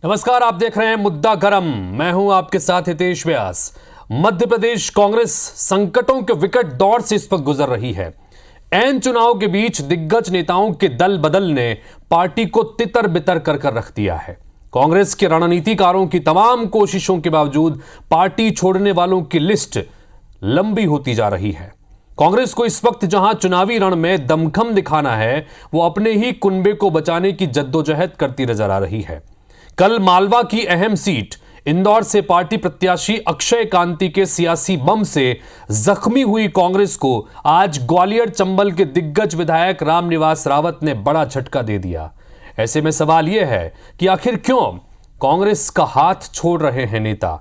नमस्कार, आप देख रहे हैं मुद्दा गरम। मैं हूं आपके साथ हितेश व्यास। मध्य प्रदेश कांग्रेस संकटों के विकट दौर से इस वक्त गुजर रही है। ऐन चुनाव के बीच दिग्गज नेताओं के दल बदल ने पार्टी को तितर बितर कर रख दिया है। कांग्रेस के रणनीतिकारों की तमाम कोशिशों के बावजूद पार्टी छोड़ने वालों की लिस्ट लंबी होती जा रही है। कांग्रेस को इस वक्त जहां चुनावी रण में दमखम दिखाना है, वो अपने ही कुनबे को बचाने की जद्दोजहद करती नजर आ रही है। कल मालवा की अहम सीट इंदौर से पार्टी प्रत्याशी अक्षय कांति के सियासी बम से जख्मी हुई कांग्रेस को आज ग्वालियर चंबल के दिग्गज विधायक रामनिवास रावत ने बड़ा झटका दे दिया। ऐसे में सवाल यह है कि आखिर क्यों कांग्रेस का हाथ छोड़ रहे हैं नेता?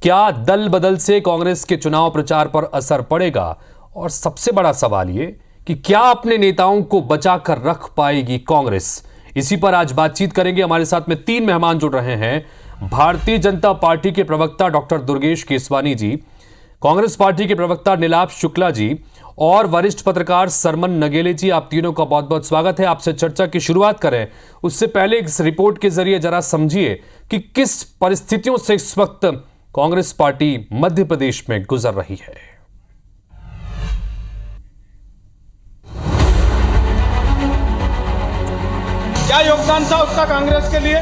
क्या दल बदल से कांग्रेस के चुनाव प्रचार पर असर पड़ेगा? और सबसे बड़ा सवाल यह कि क्या अपने नेताओं को बचाकर रख पाएगी कांग्रेस? इसी पर आज बातचीत करेंगे। हमारे साथ में तीन मेहमान जुड़ रहे हैं। भारतीय जनता पार्टी के प्रवक्ता डॉक्टर दुर्गेश केसवानी जी, कांग्रेस पार्टी के प्रवक्ता नीलाभ शुक्ला जी और वरिष्ठ पत्रकार सरमन नगेले जी। आप तीनों का बहुत बहुत स्वागत है। आपसे चर्चा की शुरुआत करें उससे पहले इस रिपोर्ट के जरिए जरा समझिए कि किस परिस्थितियों से इस वक्त कांग्रेस पार्टी मध्य प्रदेश में गुजर रही है। क्या योगदान था उसका कांग्रेस के लिए?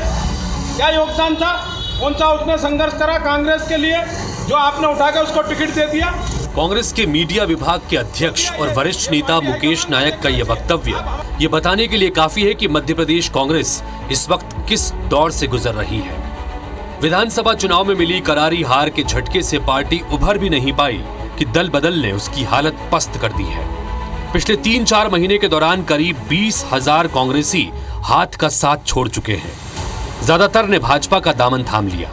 क्या योगदान था? कौन सा उसने संघर्ष करा कांग्रेस के लिए जो आपने उठा के उसको टिकट दे दिया? कांग्रेस के मीडिया विभाग के अध्यक्ष और वरिष्ठ नेता मुकेश नायक का यह वक्तव्य ये बताने के लिए काफी है कि मध्य प्रदेश कांग्रेस इस वक्त किस दौर से गुजर रही है। विधानसभा चुनाव में मिली करारी हार के झटके से पार्टी उभर भी नहीं पाई कि दल बदल ने उसकी हालत पस्त कर दी है। पिछले 3-4 महीने के दौरान करीब 20,000 कांग्रेसी हाथ का साथ छोड़ चुके हैं। ज्यादातर ने भाजपा का दामन थाम लिया।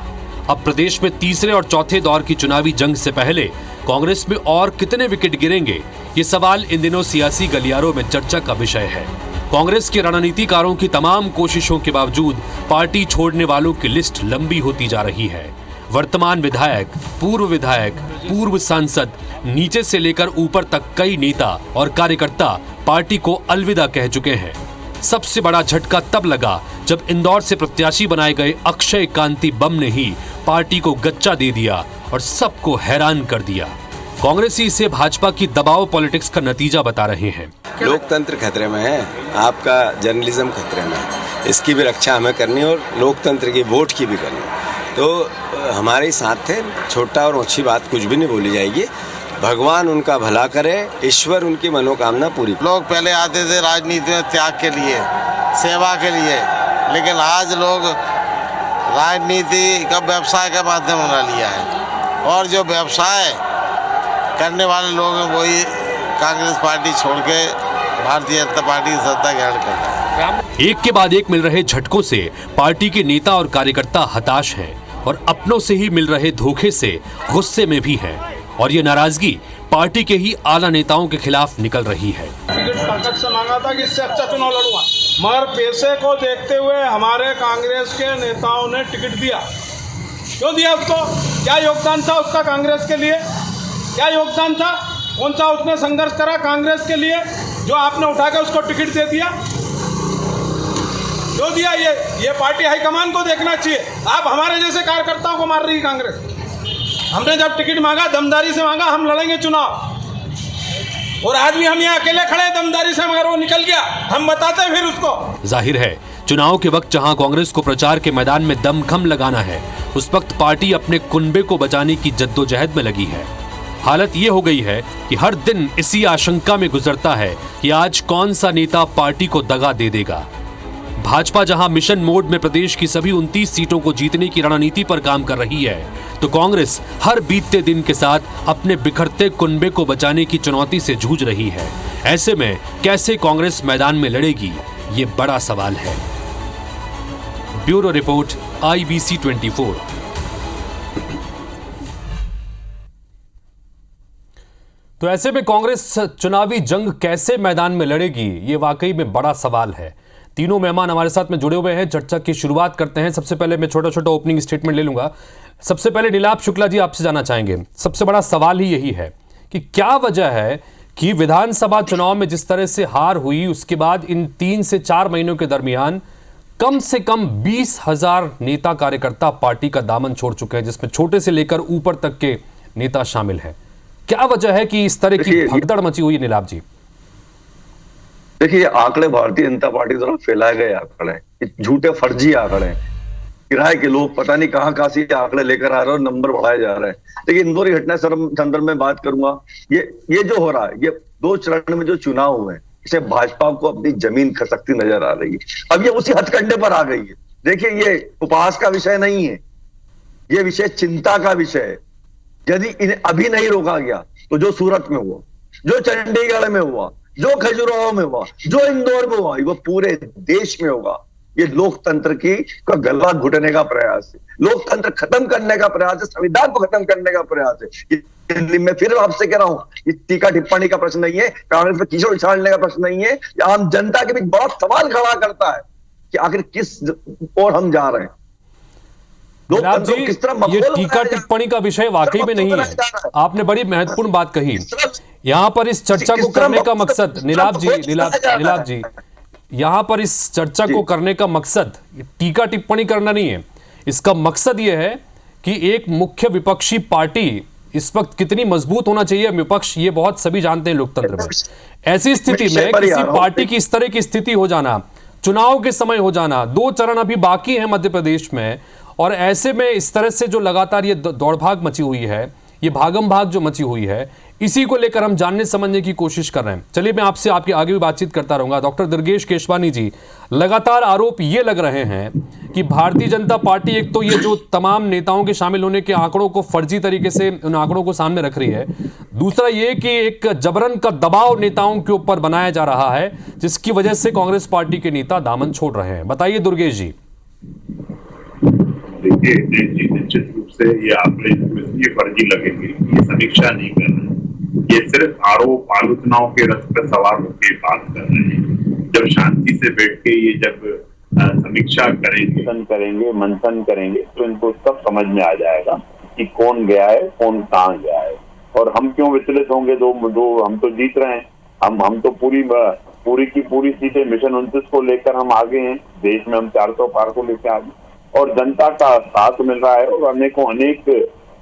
अब प्रदेश में तीसरे और चौथे दौर की चुनावी जंग से पहले कांग्रेस में और कितने विकेट गिरेंगे, ये सवाल इन दिनों सियासी गलियारों में चर्चा का विषय है। कांग्रेस के रणनीतिकारों की तमाम कोशिशों के बावजूद पार्टी छोड़ने वालों की लिस्ट लंबी होती जा रही है। वर्तमान विधायक, पूर्व सांसद, नीचे से लेकर ऊपर तक कई नेता और कार्यकर्ता पार्टी को अलविदा कह चुके हैं। सबसे बड़ा झटका तब लगा जब इंदौर से प्रत्याशी बनाए गए अक्षय कांति बम ने ही पार्टी को गच्चा दे दिया और सबको हैरान कर दिया। कांग्रेसी इसे भाजपा की दबाव पॉलिटिक्स का नतीजा बता रहे हैं। लोकतंत्र खतरे में है, आपका जर्नलिज्म खतरे में है। इसकी भी रक्षा हमें करनी और लोकतंत्र की वोट की भी करनी। तो हमारे साथ थे, छोटा और ऊंची बात कुछ भी नहीं बोली जाएगी। भगवान उनका भला करे, ईश्वर उनकी मनोकामना पूरी। लोग पहले आते थे राजनीति में त्याग के लिए, सेवा के लिए, लेकिन आज लोग राजनीति का व्यवसाय का माध्यम बना लिया है और जो व्यवसाय करने वाले लोग हैं वही कांग्रेस पार्टी छोड़ के भारतीय जनता पार्टी की सत्ता ग्रहण कर रहे हैं। एक के बाद एक मिल रहे झटकों से पार्टी के नेता और कार्यकर्ता हताश हैं और अपनों से ही मिल रहे धोखे से गुस्से में भी हैं और ये नाराजगी पार्टी के ही आला नेताओं के खिलाफ निकल रही है। टिकट ताकत से मांगा था कि इससे अच्छा चुनाव लड़ूंगा, मगर पैसे को देखते हुए हमारे कांग्रेस के नेताओं ने टिकट दिया। क्यों दिया उसको? क्या योगदान था उसका कांग्रेस के लिए? क्या योगदान था? कौन सा उसने संघर्ष करा कांग्रेस के लिए जो आपने उठा के उसको टिकट दे दिया? क्यों दिया? ये पार्टी हाईकमान को देखना चाहिए। आप हमारे जैसे कार्यकर्ताओं को मार रही कांग्रेस। हमने जब टिकट मांगा दमदारी से मांगा, हम लड़ेंगे चुनाव, और आज भी हम यहाँ अकेले खड़े दमदारी से, मगर वो निकल गया, हम बताते फिर उसको। जाहिर है चुनाव के वक्त जहां कांग्रेस को प्रचार के मैदान में दमखम लगाना है, उस वक्त पार्टी अपने कुनबे को बचाने की जद्दोजहद में लगी है। हालत ये हो गई है कि हर दिन इसी आशंका में गुजरता है कि आज कौन सा नेता पार्टी को दगा दे देगा। भाजपा जहां मिशन मोड में प्रदेश की सभी 29 सीटों को जीतने की रणनीति पर काम कर रही है, तो कांग्रेस हर बीतते दिन के साथ अपने बिखरते कुनबे को बचाने की चुनौती से जूझ रही है। ऐसे में कैसे कांग्रेस मैदान में लड़ेगी, ये बड़ा सवाल है। Bureau report, IBC 24। तो ऐसे में कांग्रेस चुनावी जंग कैसे मैदान में लड़ेगी, ये वाकई में बड़ा सवाल है। तीनों मेहमान हमारे साथ में जुड़े हुए हैं। चर्चा की शुरुआत करते हैं। सबसे पहले मैं छोटा छोटा ओपनिंग स्टेटमेंट ले लूंगा। सबसे पहले नीलाभ शुक्ला जी, आपसे जानना चाहेंगे, सबसे बड़ा सवाल ही यही है कि क्या वजह है कि विधानसभा चुनाव में जिस तरह से हार हुई, उसके बाद इन 3 से 4 महीनों के दरमियान कम से कम 20,000 नेता कार्यकर्ता पार्टी का दामन छोड़ चुके हैं, जिसमें छोटे से लेकर ऊपर तक के नेता शामिल हैं। क्या वजह है कि इस तरह की भगदड़ मची हुई है नीलाभ जी? देखिए, ये आंकड़े भारतीय जनता पार्टी द्वारा फैलाए गए आंकड़े हैं, झूठे फर्जी आंकड़े हैं। किराए के लोग पता नहीं कहां से आंकड़े लेकर आ रहे हैं और नंबर बढ़ाए जा रहे हैं। देखिए, इंदौर की घटना संदर्भ में बात करूंगा। ये जो हो रहा है, ये 2 चरण में जो चुनाव हुए हैं, इसे भाजपा को अपनी जमीन खसकती नजर आ रही है। अब ये उसी हथकंडे पर आ गई है। देखिए, ये उपहास का विषय नहीं है, ये विषय चिंता का विषय है। यदि इन्हें अभी नहीं रोका गया तो जो सूरत में हुआ, जो चंडीगढ़ में हुआ, जो खजुराहो में हुआ, जो इंदौर में हुआ, वो पूरे देश में होगा। ये लोकतंत्र का गला घुटने का प्रयास है, लोकतंत्र खत्म करने का प्रयास है, संविधान को खत्म करने का प्रयास है। मैं फिर आपसे कह रहा हूं, ये टीका टिप्पणी का प्रश्न नहीं है, कांग्रेस पे कीचड़ उछालने का प्रश्न नहीं है। आम जनता के बीच बहुत सवाल खड़ा करता है कि आखिर किस ओर हम जा रहे हैं। किस तरह ये टीका टिप्पणी का विषय वाकई में नहीं है। आपने बड़ी महत्वपूर्ण बात कही। यहाँ पर इस चर्चा को करने का मकसद नीलाभ जी, यहाँ पर इस चर्चा को करने का मकसद टीका टिप्पणी करना नहीं है। इसका मकसद यह है कि एक मुख्य विपक्षी पार्टी इस वक्त कितनी मजबूत होना चाहिए विपक्ष, ये बहुत सभी जानते हैं लोकतंत्र में। ऐसी स्थिति में किसी पार्टी की इस तरह की स्थिति हो जाना, चुनाव के समय हो जाना, 2 चरण अभी बाकी हैं मध्य प्रदेश में, और ऐसे में इस तरह से जो लगातार ये दौड़ भाग मची हुई है, ये भागम भाग जो मची हुई है, इसी को लेकर हम जानने समझने की कोशिश कर रहे हैं। चलिए, मैं आपसे आपके आगे भी बातचीत करता रहूंगा। डॉक्टर दुर्गेश केशवानी जी, लगातार आरोप ये लग रहे हैं कि भारतीय जनता पार्टी एक तो ये जो तमाम नेताओं के शामिल होने के आंकड़ों को फर्जी तरीके से उन आंकड़ों को सामने रख रही है, दूसरा ये कि एक जबरन का दबाव नेताओं के ऊपर बनाया जा रहा है, जिसकी वजह से कांग्रेस पार्टी के नेता दामन छोड़ रहे हैं। बताइए दुर्गेश जी। देखिए, निश्चित रूप से ये आंकड़े ये फर्जी लगेंगे, ये समीक्षा नहीं कर रहे, ये सिर्फ आरोप आलोचनाओं के रस पर सवार होकर बात कर रहे हैं। जब शांति से बैठ के ये जब समीक्षा करेंगे, मंथन करेंगे, तो इनको सब समझ में आ जाएगा कि कौन गया है, कौन कहाँ गया है, और हम क्यों विचलित होंगे। दो हम तो जीत रहे हैं, हम तो पूरी की पूरी सीटें मिशन 29 को लेकर हम आगे हैं। देश में हम 400 पार को लेकर आगे, और जनता का साथ मिल रहा है। और अनेक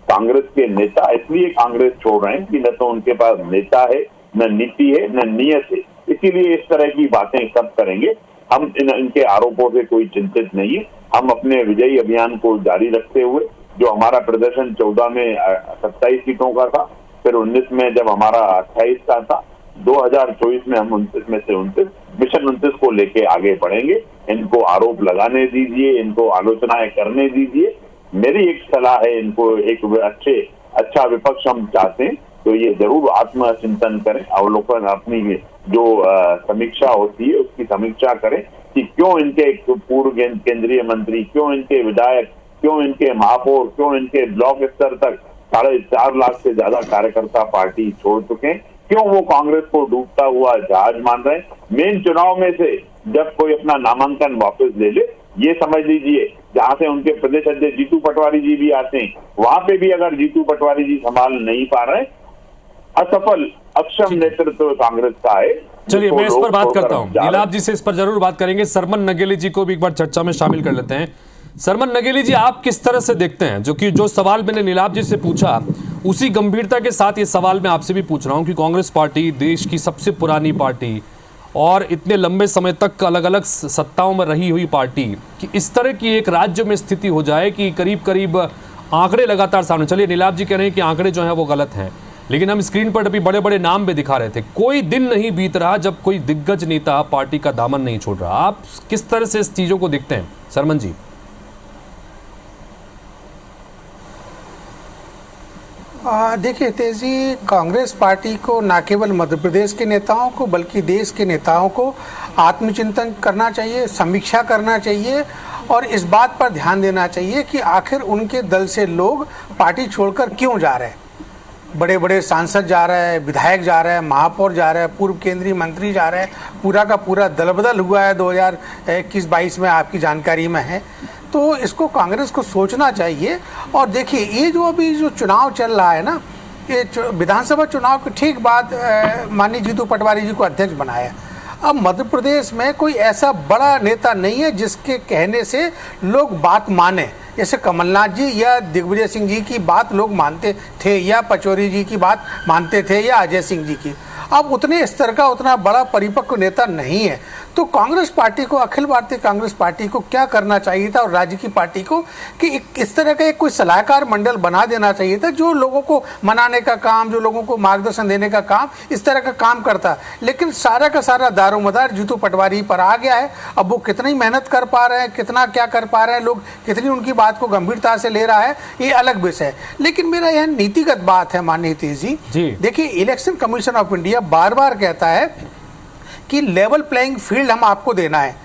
कांग्रेस के नेता इसलिए कांग्रेस छोड़ रहे हैं कि न तो उनके पास नेता है, न नीति है, न नियत है, इसीलिए इस तरह की बातें सब करेंगे। हम इनके आरोपों से कोई चिंतित नहीं है। हम अपने विजयी अभियान को जारी रखते हुए, जो हमारा प्रदर्शन 14 में 27 सीटों का था, फिर 19 में जब हमारा 28 का था, 2024 में हम 29 में से 29 मिशन 29 को लेके आगे बढ़ेंगे। इनको आरोप लगाने दीजिए, इनको आलोचनाएं करने दीजिए। मेरी एक सलाह है, इनको एक अच्छा विपक्ष हम चाहते हैं, तो ये जरूर आत्मचिंतन करें, अवलोकन, अपनी जो समीक्षा होती है उसकी समीक्षा करें कि क्यों इनके पूर्व केंद्रीय मंत्री, क्यों इनके विधायक, क्यों इनके महापौर, क्यों इनके ब्लॉक स्तर तक 4.5 लाख से ज्यादा कार्यकर्ता पार्टी छोड़ चुके हैं, क्यों वो कांग्रेस को डूबता हुआ जहाज मान रहे हैं। मेन चुनाव में से जब कोई अपना नामांकन वापस ले ले, ये समझ लीजिए जहां से उनके प्रदेश अध्यक्ष जीतू पटवारी जी भी आते हैं, वहां पे भी अगर जीतू पटवारी जी संभाल नहीं पा रहे, असफल अक्षम नेतृत्व कांग्रेस का है। चलिए, मैं इस पर बात करता हूं, नीलाभ जी से इस पर जरूर बात करेंगे। सरमन नगेली जी को भी एक बार चर्चा में शामिल कर लेते हैं। सरमन नगेली जी, आप किस तरह से देखते हैं, जो सवाल मैंने नीलाभ जी से पूछा, उसी गंभीरता के साथ ये सवाल मैं आपसे भी पूछ रहा हूं कि कांग्रेस पार्टी देश की सबसे पुरानी पार्टी और इतने लंबे समय तक अलग अलग सत्ताओं में रही हुई पार्टी, कि इस तरह की एक राज्य में स्थिति हो जाए कि करीब आंकड़े लगातार सामने। चलिए, नीलाभ जी कह रहे हैं कि आंकड़े जो हैं वो गलत हैं, लेकिन हम स्क्रीन पर अभी बड़े बड़े नाम भी दिखा रहे थे। कोई दिन नहीं बीत रहा जब कोई दिग्गज नेता पार्टी का दामन नहीं छोड़ रहा। आप किस तरह से इस चीजों को देखते हैं सरमन जी? देखिए तेजी, कांग्रेस पार्टी को न केवल मध्य प्रदेश के नेताओं को बल्कि देश के नेताओं को आत्मचिंतन करना चाहिए, समीक्षा करना चाहिए, और इस बात पर ध्यान देना चाहिए कि आखिर उनके दल से लोग पार्टी छोड़कर क्यों जा रहे हैं। बड़े बड़े सांसद जा रहे हैं, विधायक जा रहे हैं, महापौर जा रहे हैं, पूर्व केंद्रीय मंत्री जा रहे हैं, पूरा का पूरा दलबदल हुआ है 2021-22 में, आपकी जानकारी में है। तो इसको कांग्रेस को सोचना चाहिए। और देखिए, ये जो अभी जो चुनाव चल रहा है ना, ये विधानसभा चुनाव के ठीक बाद माननीय जीतू पटवारी जी को अध्यक्ष बनाया। अब मध्य प्रदेश में कोई ऐसा बड़ा नेता नहीं है जिसके कहने से लोग बात माने। जैसे कमलनाथ जी या दिग्विजय सिंह जी की बात लोग मानते थे, या पचौरी जी की बात मानते थे, या अजय सिंह जी की। अब उतने स्तर का उतना बड़ा परिपक्व नेता नहीं है। तो कांग्रेस पार्टी को, अखिल भारतीय कांग्रेस पार्टी को क्या करना चाहिए था, और राज्य की पार्टी को, कि इस तरह का एक कोई सलाहकार मंडल बना देना चाहिए था जो लोगों को मनाने का काम, जो लोगों को मार्गदर्शन देने का काम, इस तरह का काम करता। लेकिन सारा का सारा दारोमदार जीतू पटवारी पर आ गया है। अब वो कितनी मेहनत कर पा रहे हैं, कितना क्या कर पा रहे हैं, लोग कितनी उनकी बात को गंभीरता से ले रहा है, ये अलग विषय है। लेकिन मेरा यह नीतिगत बात है माननीय हितेश जी, देखिए इलेक्शन कमीशन ऑफ इंडिया बार बार कहता है कि लेवल प्लेइंग फील्ड हम आपको देना है।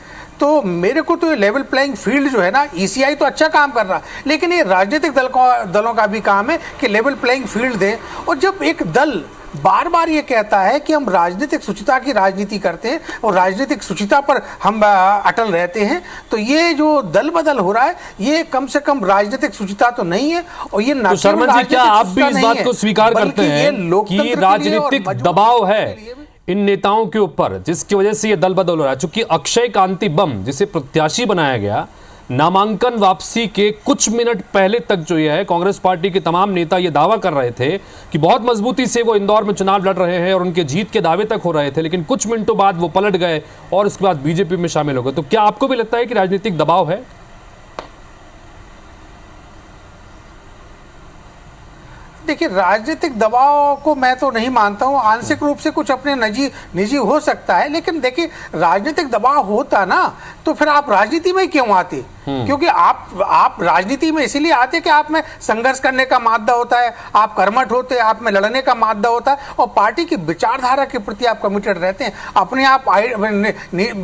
तो मेरे को तो ये लेवल प्लेइंग फील्ड जो है ना, ईसीआई तो अच्छा काम कर रहा, लेकिन ये राजनीतिक दलों का भी काम है कि लेवल प्लेइंग फील्ड दें। और जब एक दल बार बार ये कहता है कि हम राजनीतिक शुचिता की राजनीति करते हैं और राजनीतिक शुचिता पर हम अटल रहते हैं, तो ये जो दल बदल हो रहा है ये कम से कम राजनीतिक शुचिता तो नहीं है। और ये तो शर्मा जी, क्या आप भी इस बात को स्वीकार करते हैं कि राजनीतिक दबाव है इन नेताओं के ऊपर, जिसकी वजह से ये दल बदल हो रहा है? चूंकि अक्षय कांति बम जिसे प्रत्याशी बनाया गया, नामांकन वापसी के कुछ मिनट पहले तक जो ये है, कांग्रेस पार्टी के तमाम नेता ये दावा कर रहे थे कि बहुत मजबूती से वो इंदौर में चुनाव लड़ रहे हैं और उनके जीत के दावे तक हो रहे थे, लेकिन कुछ मिनटों बाद वो पलट गए और उसके बाद बीजेपी में शामिल हो गए। तो क्या आपको भी लगता है कि राजनीतिक दबाव है? देखिए, राजनीतिक दबाव को मैं तो नहीं मानता हूँ। आंशिक रूप से कुछ अपने निजी हो सकता है, लेकिन देखिए राजनीतिक दबाव होता ना तो फिर आप राजनीति में क्यों आते? क्योंकि आप राजनीति में इसीलिए आते कि आप में संघर्ष करने का मादा होता है, आप कर्मठ होते हैं, आप में लड़ने का मादा होता है और पार्टी की विचारधारा के प्रति आप कमिटेड रहते हैं, अपने आप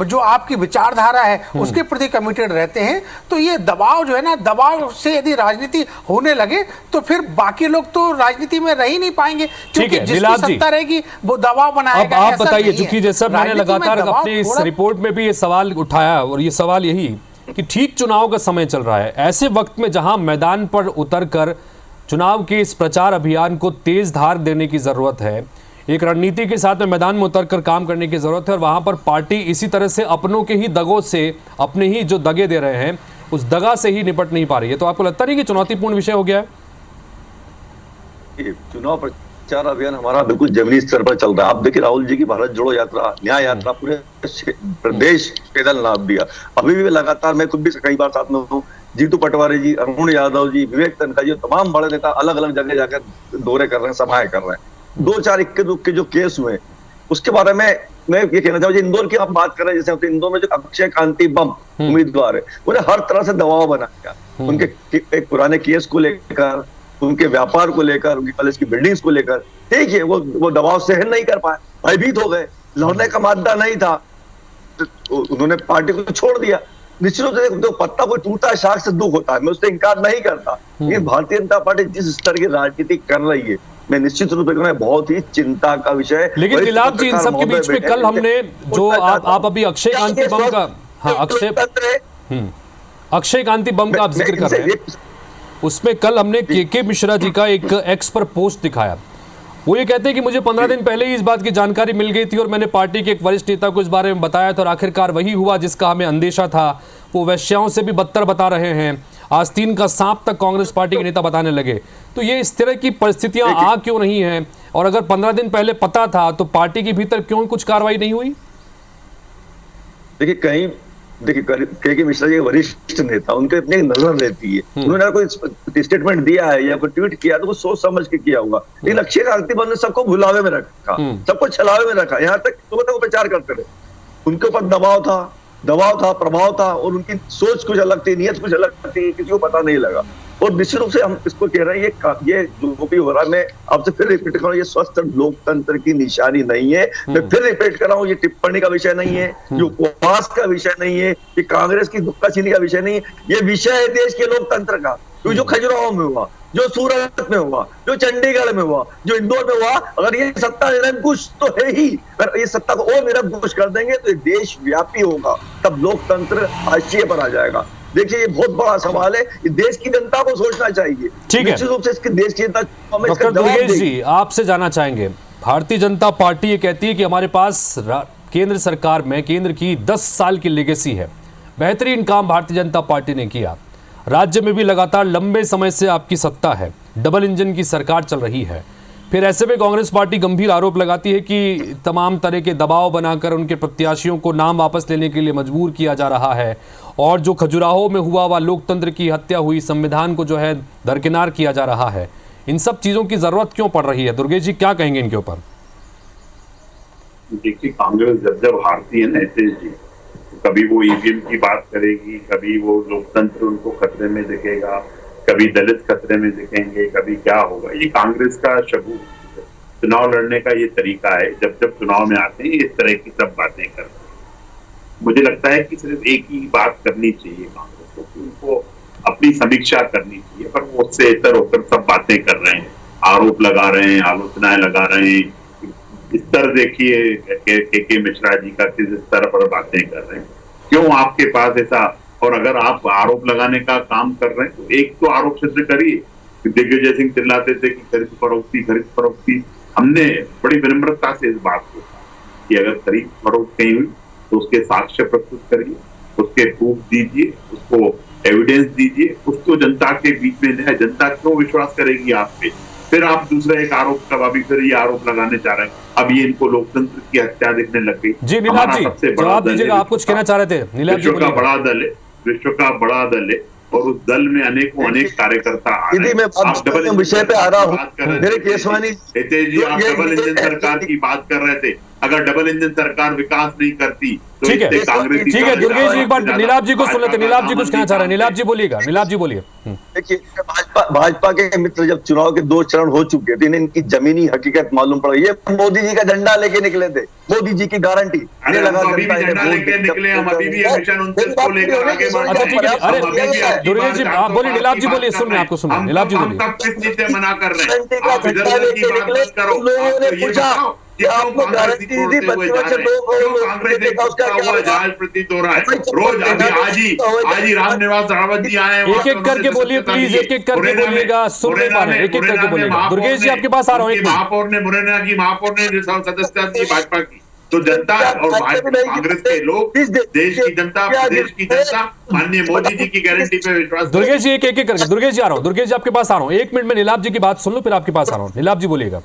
जो आपकी विचारधारा है उसके प्रति कमिटेड रहते हैं। तो ये दबाव जो है ना, दबाव से यदि राजनीति होने लगे तो फिर बाकी लोग तो राजनीति में रह ही नहीं पाएंगे, क्योंकि जिसकी सत्ता रहेगी वो दबाव बनाएगा। अब आप बताइए, चूंकि जैसा मैंने लगातार अपनी इस रिपोर्ट में भी ये सवाल उठाया, और ये सवाल यही कि ठीक चुनाव का समय चल रहा है, ऐसे वक्त में जहां मैदान पर उतरकर चुनाव के इस प्रचार अभियान को तेज धार देने की जरूरत है, एक रणनीति के साथ में मैदान में उतरकर काम करने की जरूरत है, और वहां पर पार्टी इसी तरह से अपनों के ही दगों से, अपने ही जो दगे दे रहे हैं उस दगा से ही निपट नहीं पा रही है, तो आपको लगता नहीं कि चुनौतीपूर्ण विषय हो गया है? चुनाव प्रचार अभियान हमारा बिल्कुल जमीनी स्तर पर चल रहा है। आप देखिए राहुल जी की भारत जोड़ो यात्रा, न्याय यात्रा पूरे प्रदेश पैदल नाम दिया। अभी भी लगातार, मैं खुद भी कई बार साथ में हूँ, जीतू पटवारी जी, अरुण यादव जी, विवेक तनखा जी, तमाम बड़े नेता अलग अलग जगह जाकर दौरे कर रहे हैं, सभाएं कर रहे हैं। 2-4 इक्के दुक्के जो केस हुए उसके बारे में मैं ये कहना चाहूँ, इंदौर की आप बात कर रहे हैं, जैसे इंदौर में जो अक्षय कांति बम उम्मीदवार है उन्हें हर तरह से दबाव बनाया, उनके एक पुराने केस को लेकर, उनके व्यापार को लेकर, उनकी कॉलेज की बिल्डिंग्स को लेकर, ठीक है, वो दबाव सहन नहीं कर पाए, भयभीत हो गए, लड़ने का मादा नहीं था, तो उन्होंने पार्टी को छोड़ दिया। निश्चित रूप से जो पत्ता कोई टूटा है शाख से दुख होता है, मैं उससे इनकार नहीं करता। लेकिन भारतीय जनता पार्टी जिस स्तर की राजनीति कर रही है, मैं निश्चित रूप से बहुत ही चिंता का विषय है। लेकिन गुलाब जी, इन सब के बीच में कल हमने जो आप अभी अक्षय कांति बम का, हाँ अक्षय कांति बम का आप जिक्र कर रहे हैं, उसमें कल हमने के मिश्रा जी का एक एक्स पर पोस्ट दिखाया। वो ये कहते हैं कि मुझे 15 दिन पहले ही इस बात की जानकारी मिल गई थी और मैंने पार्टी के एक वरिष्ठ नेता को इस बारे में बताया था और आखिरकार वही हुआ जिसका हमें अंदेशा था। वो वैश्याओं से भी बदतर बता रहे हैं, आस्तीन का सांप तक कांग्रेस पार्टी के नेता बताने लगे। तो ये इस तरह की परिस्थितियां आ क्यों रही हैं? और अगर 15 दिन पहले पता था तो पार्टी के भीतर क्यों कुछ कार्रवाई नहीं हुई? देखिए मिश्रा जी वरिष्ठ नेता, उनके अपनी नजर रहती है। उन्होंने कोई स्टेटमेंट दिया है या कोई ट्वीट किया तो वो सोच समझ के किया होगा। लेकिन अक्षय कांति बम ने सबको भुलावे में रखा, सबको छलावे में रखा, यहाँ तक सुबह तक वो प्रचार करते रहे। उनके ऊपर दबाव था, प्रभाव था, और उनकी सोच कुछ अलग थी, नियत कुछ अलग थी, किसी को पता नहीं लगा। और निश्चित रूप से हम इसको कह रहे हैं, ये जो भी हो रहा है, मैं आपसे फिर रिपीट कर रहा हूँ, ये स्वस्थ लोकतंत्र की निशानी नहीं है। मैं फिर रिपीट कर रहा हूँ, ये टिप्पणी का विषय नहीं है, ये उपवास का विषय नहीं है, ये कांग्रेस की दुक्का छीनी का विषय नहीं है। ये विषय है देश के लोकतंत्र का, जो खजुराहो में हुआ, जो सूरत में हुआ, जो चंडीगढ़ में हुआ, जो इंदौर में हुआ। अगर ये सत्ता निरंकुश तो है ही, अगर ये सत्ता को और निरंकुश कर देंगे तो ये देश व्यापी होगा, तब लोकतंत्र हाशिए पर आ जाएगा। देखिए ये बहुत बड़ा सवाल है, ये देश की जनता को सोचना चाहिए। ठीक है, निश्चित रूप से इसके देश की जनता डॉक्टर दुर्गेश जी आपसे जानना चाहेंगे, भारतीय जनता पार्टी ये कहती है कि हमारे पास केंद्र सरकार में केंद्र की 10 साल की लेगेसी है। बेहतरीन काम भारतीय जनता पार्टी ने किया। राज्य में भी लगातार लंबे समय से आपकी सत्ता है, डबल इंजन की सरकार चल रही है। फिर ऐसे में कांग्रेस पार्टी गंभीर आरोप लगाती है कि तमाम तरह के दबाव बनाकर उनके प्रत्याशियों को नाम वापस लेने के लिए मजबूर किया जा रहा है, और जो खजुराहो में हुआ वह लोकतंत्र की हत्या हुई, संविधान को जो है दरकिनार किया जा रहा है। इन सब चीजों की जरूरत क्यों पड़ रही है? दुर्गेश जी क्या कहेंगे इनके ऊपर? देखिए, कांग्रेस जब हारती है ना जी, कभी वो ईवीएम की बात करेगी, कभी वो लोकतंत्र उनको खतरे में दिखेगा, कभी दलित खतरे में दिखेंगे, कभी क्या होगा। ये कांग्रेस का शबूत, चुनाव लड़ने का ये तरीका है। जब जब चुनाव में आते हैं इस तरह की सब बातें करते हैं। मुझे लगता है कि सिर्फ एक ही बात करनी चाहिए कांग्रेस को, कि उनको अपनी समीक्षा करनी चाहिए, पर वो उससे इतर होकर सब बातें कर रहे हैं, आरोप लगा रहे हैं, आलोचनाएं लगा रहे हैं। स्तर देखिए के मिश्रा जी का किस स्तर पर बातें कर रहे हैं। क्यों आपके पास ऐसा? और अगर आप आरोप लगाने का काम कर रहे हैं तो एक तो आरोप सिद्ध करिए। दिग्विजय सिंह चिल्लाते थे कि खरीद फरोख्ती। हमने बड़ी विनम्रता से इस बात को कहा कि अगर खरीद फरोख्त कहीं हुई तो उसके साक्ष्य प्रस्तुत करिए, उसके प्रूफ दीजिए, उसको एविडेंस दीजिए, उसको जनता के बीच में है। जनता क्यों विश्वास करेगी आप पे? फिर आप दूसरा एक आरोप का भी फिर ये आरोप लगाने चाह रहे हैं। अब ये इनको लोकतंत्र की हत्या दिखने लग गई। जी नीलाभ जी जवाब दीजिएगा, आप कुछ कहना चाह रहे थे। नीलाभ जी, विश्व का बड़ा दल है और उस दल में अनेक कार्यकर्ता आ रहे हैं। आप डबल विषय पे आ रहा हूँ मेरे केशवानी हितेश जी, आप डबल इंजन सरकार की बात कर रहे थे। अगर डबल इंजन सरकार विकास नहीं करती तो ठीक है दुर्गेश जी, एक बार नीलाभ जी को सुन लेते। नीलाभ जी कुछ कहना चाह रहे हैं। नीलाभ जी बोलिएगा। नीलाभ जी बोलिए। देखिए, भाजपा के मित्र जब चुनाव के 2 चरण हो चुके थे, इनकी जमीनी हकीकत मालूम पड़ गई। ये मोदी जी का झंडा लेके निकले थे, मोदी जी की गारंटी अभी भी झंडा लेके निकले। हम अभी भी मिशन 29 को लेकर आगे बढ़ अच्छा ठीक है। अरे दुर्गेश जी आप बोलिए। नीलाभ जी बोलिए, सुन रहे हैं आपको, सुन रहे हैं। नीलाभ जी बोलिए। हम किस चीज से मना कर रहे हैं? आप इधर की बात मत करो। लोगों ने पूछा कि आपको गारंटी दी 25 से 2 करोड़ जहाज प्रतीत हो रहा है रोज। अभी आज ही रामनिवास रावत जी आए। एक करके बोलिए प्लीज, एक करके बोलिएगा। सुन नहीं पा रहे, एक करके बोलिएगा। दुर्गेश जी आपके पास आ रहा हूँ। महापौर ने मुरैना की महापौर ने सदस्यता दी भाजपा की। तो जनता और कांग्रेस के लोग, देश की जनता, प्रदेश की जनता माननीय मोदी जी की गारंटी पे विश्वास। दुर्गेश जी एक करके। दुर्गेश जी आ रहा हूँ। दुर्गेश जी आपके पास आ रहा हूँ। 1 मिनट में नीलाभ जी की बात सुन लो, फिर आपके पास आ रहा हूँ। नीलाभ जी बोलिएगा।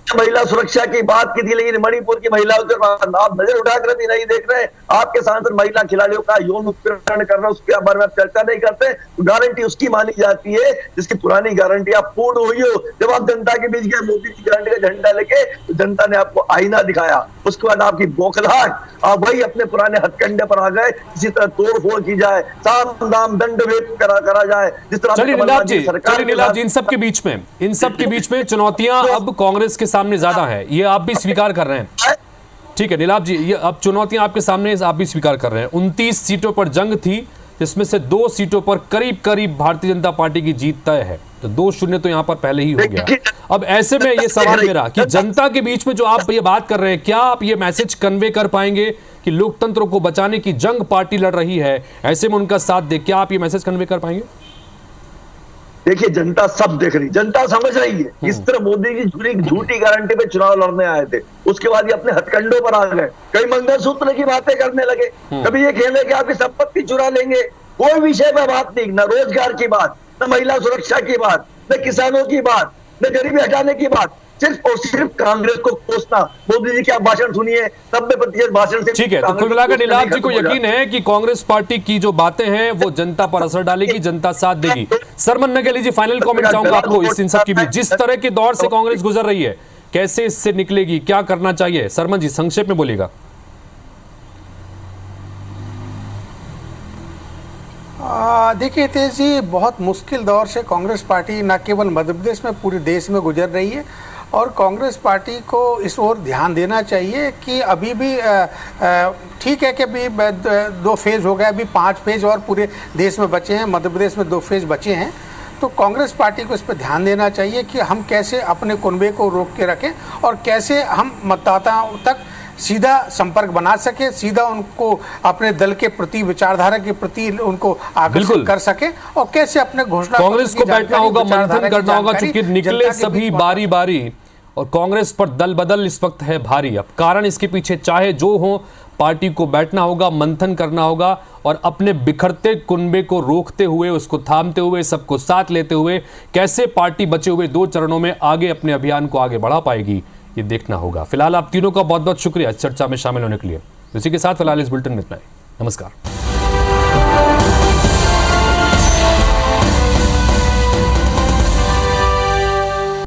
महिला सुरक्षा की बात की थी, लेकिन मणिपुर की महिलाओं के बाद आप नजर उठाकर भी नहीं देख रहे। आपके सांसद महिला खिलाड़ियों का यौन उत्पीड़न कर रहे, उसके बारे में चर्चा नहीं करते। गारंटी उसकी मानी जाती है जिसकी पुरानी गारंटी आप पूर्ण हुई हो। जब आप जनता के बीच गए मोदी की गारंटी का झंडा लेके, तो जनता ने आपको आईना दिखाया। उसके बाद आपकी बौखलाहट, आप वही अपने पुराने हथकंडे पर आ गए। इसी तरह तोड़फोड़ की जाए, साम दाम दंड भेद करा जाए, जिस तरह। चलिए नीलाभ जी, इन सब के बीच में चुनौतियां अब कांग्रेस के सामने ज्यादा है, ये आप भी स्वीकार कर रहे हैं। ठीक है नीलाभ जी, ये अब चुनौतियां आपके सामने आप भी स्वीकार कर रहे हैं। 29 सीटों पर जंग थी, जिसमें से 2 सीटों पर करीब भारतीय जनता पार्टी की जीत तय है। तो 2-0 तो यहां पर पहले ही हो गया। अब ऐसे में ये सवाल मेरा कि जनता के बीच में जो आप ये बात कर रहे हैं, क्या आप ये मैसेज कन्वे कर पाएंगे कि लोकतंत्र को बचाने की जंग पार्टी लड़ रही है, ऐसे में उनका साथ दे? क्या आप ये मैसेज कन्वे कर पाएंगे? देखिए, जनता सब देख रही, जनता समझ रही है। इस तरह मोदी जी झूठी गारंटी पे चुनाव लड़ने आए थे, उसके बाद ये अपने हथकंडों पर आ गए। कई मंगलसूत्र की बातें करने लगे, कभी ये खेले कि आपकी संपत्ति चुरा लेंगे। कोई विषय पर बात नहीं, न रोजगार की बात, न महिला सुरक्षा की बात, न किसानों की बात, न गरीबी हटाने की बात। सिर्फ और सिर्फ कांग्रेस को कोसना। मोदी जी क्या भाषण सुनिए, 90% भाषण से। ठीक है, तो कुल मिलाकर नीलाभ जी को यकीन है कि कांग्रेस पार्टी की जो बातें हैं वो जनता पर असर डालेगी, जनता साथ देगी। सरमन नगेली जी, फाइनल कमेंट चाहूंगा आपको इन सब के बीच। जिस तरह के दौर से कांग्रेस गुजर रही है, कैसे इससे निकलेगी, क्या करना चाहिए? सरमन जी संक्षेप में बोलिएगा। देखिए तेज जी, बहुत मुश्किल दौर से कांग्रेस पार्टी न केवल मध्य प्रदेश में पूरे देश में गुजर रही है, और कांग्रेस पार्टी को इस ओर ध्यान देना चाहिए कि अभी भी ठीक है कि अभी 2 फेज़ हो गए, अभी 5 फेज़ और पूरे देश में बचे हैं, मध्य प्रदेश में 2 फेज़ बचे हैं। तो कांग्रेस पार्टी को इस पर ध्यान देना चाहिए कि हम कैसे अपने कुनबे को रोक के रखें और कैसे हम मतदाताओं तक सीधा संपर्क बना सके, सीधा उनको अपने दल के प्रति, विचारधारा के प्रति उनको आकर्षित कर सके, और कैसे अपने घोषणा कांग्रेस को बैठना होगा, मंथन करना होगा, क्योंकि निकले सभी बारी बारी और कांग्रेस पर दल बदल इस वक्त है भारी। अब कारण इसके पीछे चाहे जो हो, पार्टी को बैठना होगा, मंथन करना होगा और अपने बिखरते कुनबे को रोकते हुए, उसको थामते हुए, सबको साथ लेते हुए कैसे पार्टी बचे हुए 2 चरणों में आगे अपने अभियान को आगे बढ़ा पाएगी, ये देखना होगा। फिलहाल आप तीनों का बहुत बहुत शुक्रिया चर्चा में शामिल होने के लिए। इसी के साथ फिलहाल इस बुलेटिन में इतना ही। नमस्कार।